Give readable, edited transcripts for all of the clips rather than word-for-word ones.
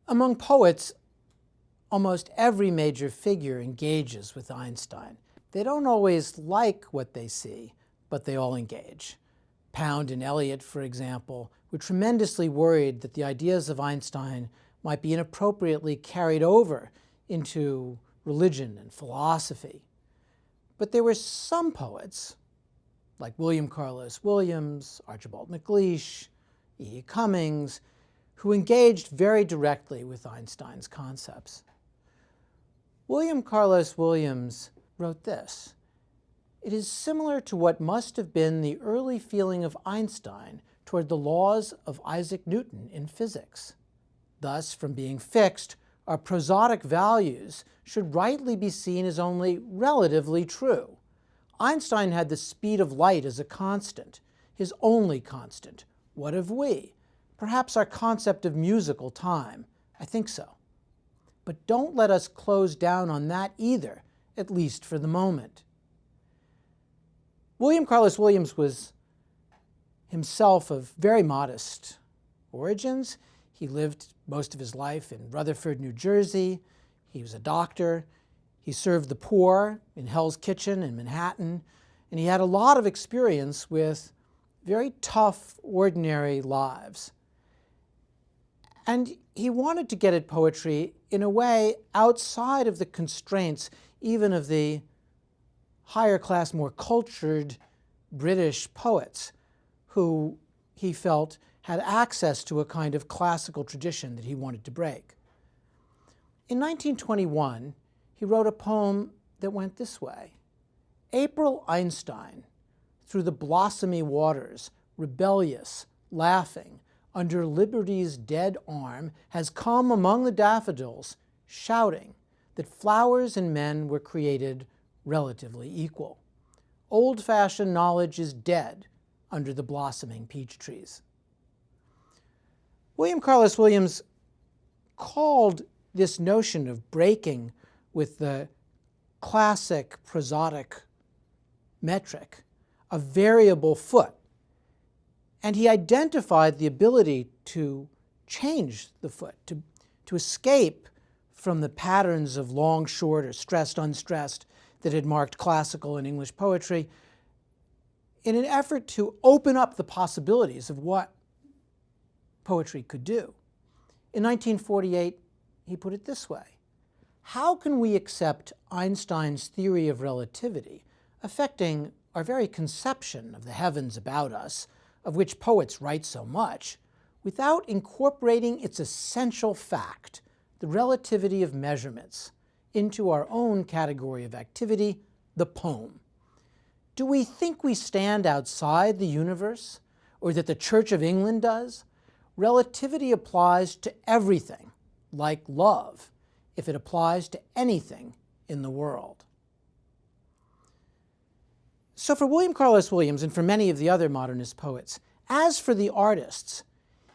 Among poets, almost every major figure engages with Einstein. They don't always like what they see, but they all engage. Pound and Eliot, for example, were tremendously worried that the ideas of Einstein might be inappropriately carried over into religion and philosophy. But there were some poets, like William Carlos Williams, Archibald MacLeish, E. Cummings, who engaged very directly with Einstein's concepts. William Carlos Williams wrote this: "It is similar to what must have been the early feeling of Einstein toward the laws of Isaac Newton in physics. Thus, from being fixed, our prosodic values should rightly be seen as only relatively true. Einstein had the speed of light as a constant, his only constant. What have we? Perhaps our concept of musical time. I think so. But don't let us close down on that either, at least for the moment." William Carlos Williams was himself of very modest origins. He lived most of his life in Rutherford, New Jersey. He was a doctor. He served the poor in Hell's Kitchen in Manhattan. And he had a lot of experience with very tough, ordinary lives. And he wanted to get at poetry in a way outside of the constraints even of the higher class, more cultured British poets who he felt had access to a kind of classical tradition that he wanted to break. In 1921, he wrote a poem that went this way: "April Einstein, through the blossomy waters, rebellious, laughing, under liberty's dead arm, has come among the daffodils, shouting that flowers and men were created relatively equal. Old-fashioned knowledge is dead under the blossoming peach trees." William Carlos Williams called this notion of breaking with the classic prosodic metric a variable foot. And he identified the ability to change the foot, to escape from the patterns of long, short, or stressed, unstressed that had marked classical and English poetry, in an effort to open up the possibilities of what poetry could do. In 1948, he put it this way: "How can we accept Einstein's theory of relativity, affecting our very conception of the heavens about us, of which poets write so much, without incorporating its essential fact, the relativity of measurements, into our own category of activity, the poem? Do we think we stand outside the universe, or that the Church of England does? Relativity applies to everything, like love, if it applies to anything in the world." So for William Carlos Williams, and for many of the other modernist poets, as for the artists,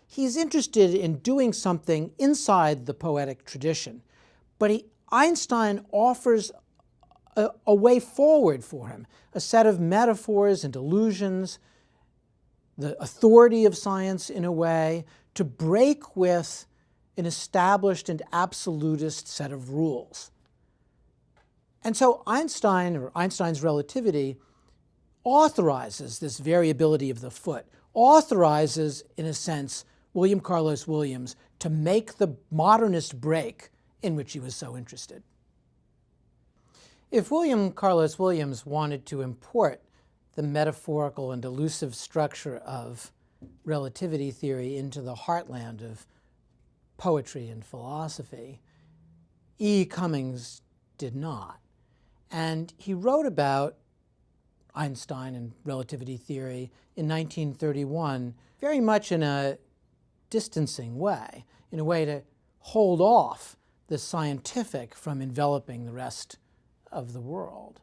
he's interested in doing something inside the poetic tradition, but Einstein offers a way forward for him, a set of metaphors and illusions, the authority of science in a way, to break with an established and absolutist set of rules. And so Einstein, or Einstein's relativity, authorizes this variability of the foot, authorizes, in a sense, William Carlos Williams to make the modernist break in which he was so interested. If William Carlos Williams wanted to import the metaphorical and elusive structure of relativity theory into the heartland of poetry and philosophy, E. Cummings did not. And he wrote about Einstein and relativity theory in 1931 very much in a distancing way, in a way to hold off the scientific from enveloping the rest of the world.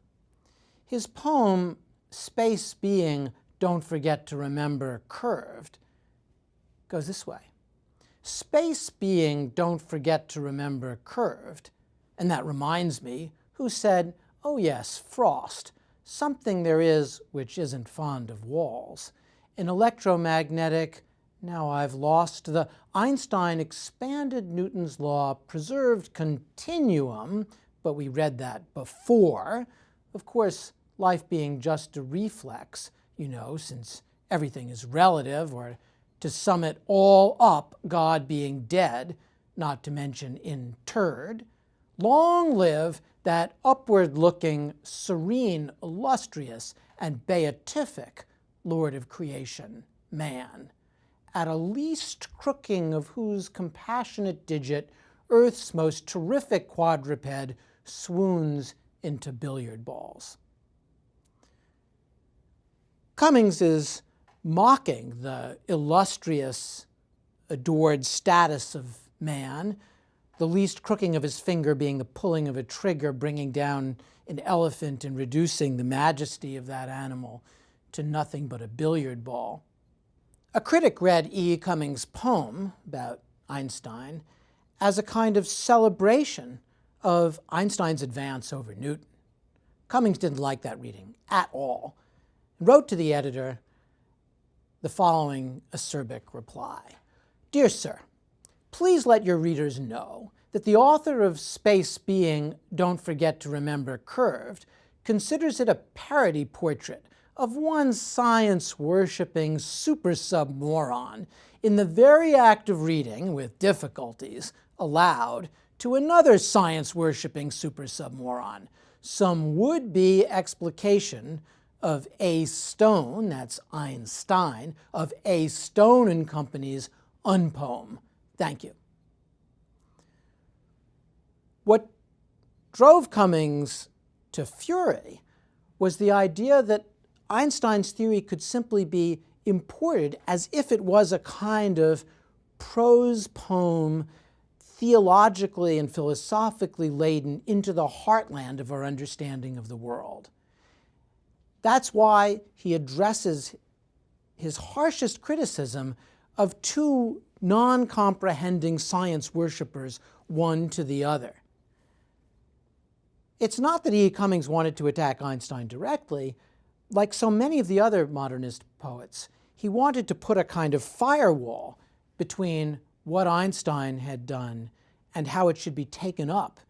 His poem, Space Being, Don't Forget to Remember Curved, goes this way: "Space being, don't forget to remember curved, and that reminds me, who said, oh yes, frost, something there is which isn't fond of walls, an electromagnetic Now I've lost the Einstein expanded Newton's law preserved continuum, but we read that before. Of course, life being just a reflex, since everything is relative, or to sum it all up, God being dead, not to mention interred. Long live that upward-looking, serene, illustrious, and beatific Lord of creation, man, at a least crooking of whose compassionate digit Earth's most terrific quadruped swoons into billiard balls. Cummings is mocking the illustrious, adored status of man, the least crooking of his finger being the pulling of a trigger, bringing down an elephant and reducing the majesty of that animal to nothing but a billiard ball. A critic read E. Cummings' poem about Einstein as a kind of celebration of Einstein's advance over Newton. Cummings didn't like that reading at all, and wrote to the editor the following acerbic reply. Dear Sir, please let your readers know that the author of Space Being, Don't Forget to Remember Curved, considers it a parody portrait of one science-worshipping super-sub-moron in the very act of reading, with difficulties, aloud to another science-worshipping super-sub-moron, some would-be explication of A. Stone, that's Einstein, of A. Stone and Company's unpoem. Thank you. What drove Cummings to fury was the idea that Einstein's theory could simply be imported as if it was a kind of prose poem, theologically and philosophically laden, into the heartland of our understanding of the world. That's why he addresses his harshest criticism of two non-comprehending science worshippers, one to the other. It's not that E. Cummings wanted to attack Einstein directly. Like so many of the other modernist poets, he wanted to put a kind of firewall between what Einstein had done and how it should be taken up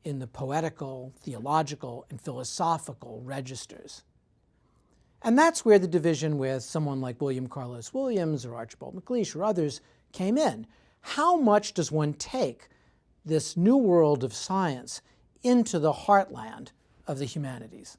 in the poetical, theological, and philosophical registers. And that's where the division with someone like William Carlos Williams or Archibald MacLeish or others came in. How much does one take this new world of science into the heartland of the humanities?